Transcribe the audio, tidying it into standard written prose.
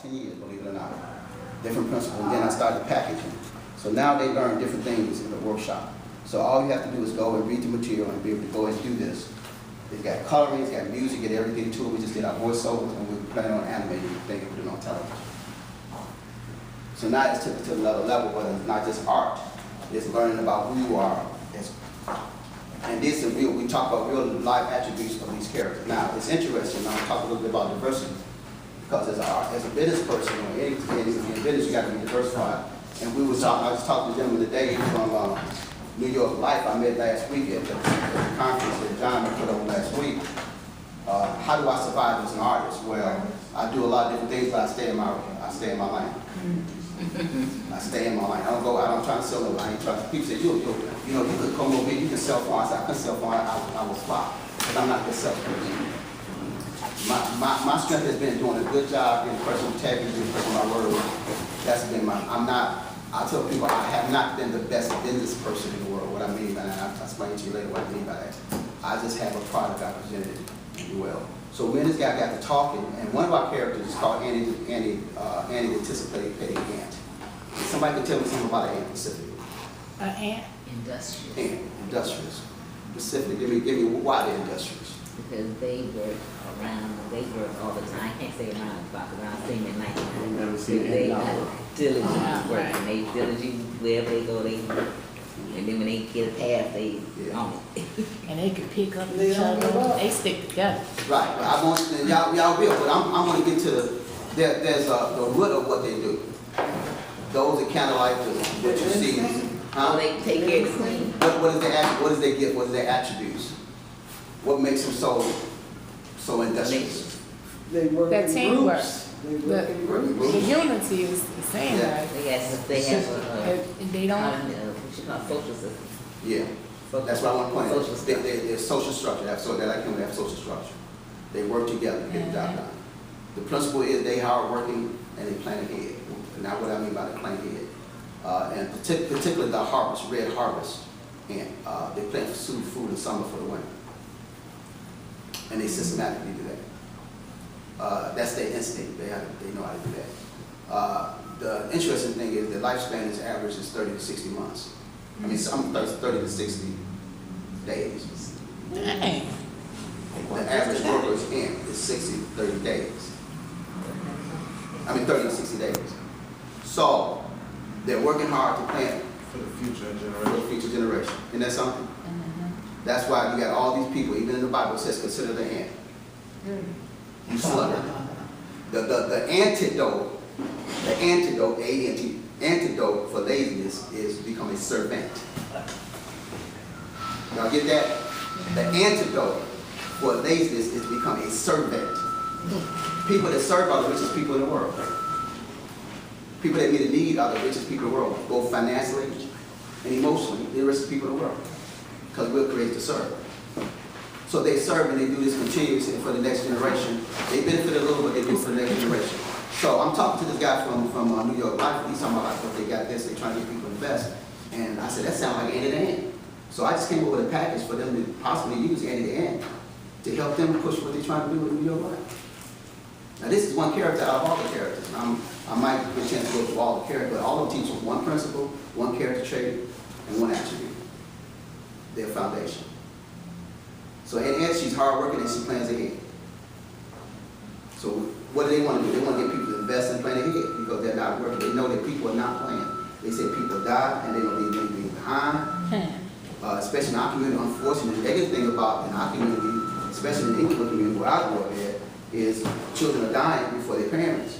10 years, believe it or not. Different principles, and then I started packaging. So now they learn different things in the workshop. So all you have to do is go and read the material and be able to go and do this. It's got coloring, it's got music, and everything to it. We just did our voiceovers, and we're planning on animating the thing and putting it on television. So now it's took it to another level, where it's not just art, it's learning about who you are. And this is real, we talk about real life attributes of these characters. Now, it's interesting, I'll talk a little bit about diversity, because as a business person, or any business, you got to be diversified. And I was talking to a gentleman today from New York Life, I met last week at the conference that John put on last week. How do I survive as an artist? Well, I do a lot of different things, but I stay in my lane. I stay in my lane. I don't go out, I'm trying to sell it. I ain't trying to, people say, you could come over here, you can sell phones. I couldn't sell phones, I will flop. But I'm not the sell person. My strength has been doing a good job in personal integrity, in personal my word. That's been I tell people I have not been the best business person in the world. What I mean by that, I'll explain to you later what I mean by that. I just have a product I presented well. So me and this guy got to talking, and one of our characters is called Annie the Anticipated Ant. Somebody can tell me something about an ant specifically. An ant? Industrious. Ant, industrious. Specifically, give me why they're industrious. Because they work all the time. I can't say around the clock, because I've seen them at night. I've never seen it. They diligent work, and they diligent wherever they go, and then when they get a pass, they on it. And they can pick up each other. They stick together. Right. But I want y'all will, but I want to get to there's the root of what they do. Those are kind of like what you see. They take care of the clean. What is their gift? What is their attributes? What makes them so industrious? They work That in teamwork. groups. They work in groups. The unity is the same, Yeah. right? They have They don't. what you call social system. Yeah. That's what I want to point out. Social structure. They're social structure. They have social structure. They work together to get the job done. The principle is they hard working and they plan ahead. Now what I mean by the plan ahead. And particularly the harvest, red harvest. And they plant food in summer for the winter. And they systematically do that. That's their instinct. They know how to do that. The interesting thing is the lifespan is average is 30 to 60 months. I mean, some 30 to 60 days. Dang. The average worker's end is 60 to 30 days. I mean, 30 to 60 days. So they're working hard to plan For the future generation. for the future generation. Isn't that something? That's why you got all these people, even in the Bible, it says consider the ant. You sluggard. The antidote, antidote for laziness is become a servant. Y'all get that? The antidote for laziness is to become a servant. People that serve are the richest people in the world. People that meet a need are the richest people in the world, both financially and emotionally. They're the richest people in the world. Because we're created to serve. So they serve and they do this continuously for the next generation. They benefit a little, but they do it for the next generation. So I'm talking to this guy from New York Life. He's talking about what they got this, they're trying to get people to invest. And I said, that sounds like Annie the Ant. So I just came up with a package for them to possibly use Annie the Ant to help them push what they're trying to do with New York Life. Now this is one character out of all the characters. I might get a chance to go through all the characters, but all of them teach one principle, one character trait, and one attribute. Their foundation. So in the end, she's hardworking and she plans ahead. So what do they want to do? They want to get people to invest and plan ahead because they're not working. They know that people are not playing. They say people die and they don't leave anything behind. Especially in our community, unfortunately, the biggest thing about in our community, especially in the English community where I grew up at, is children are dying before their parents.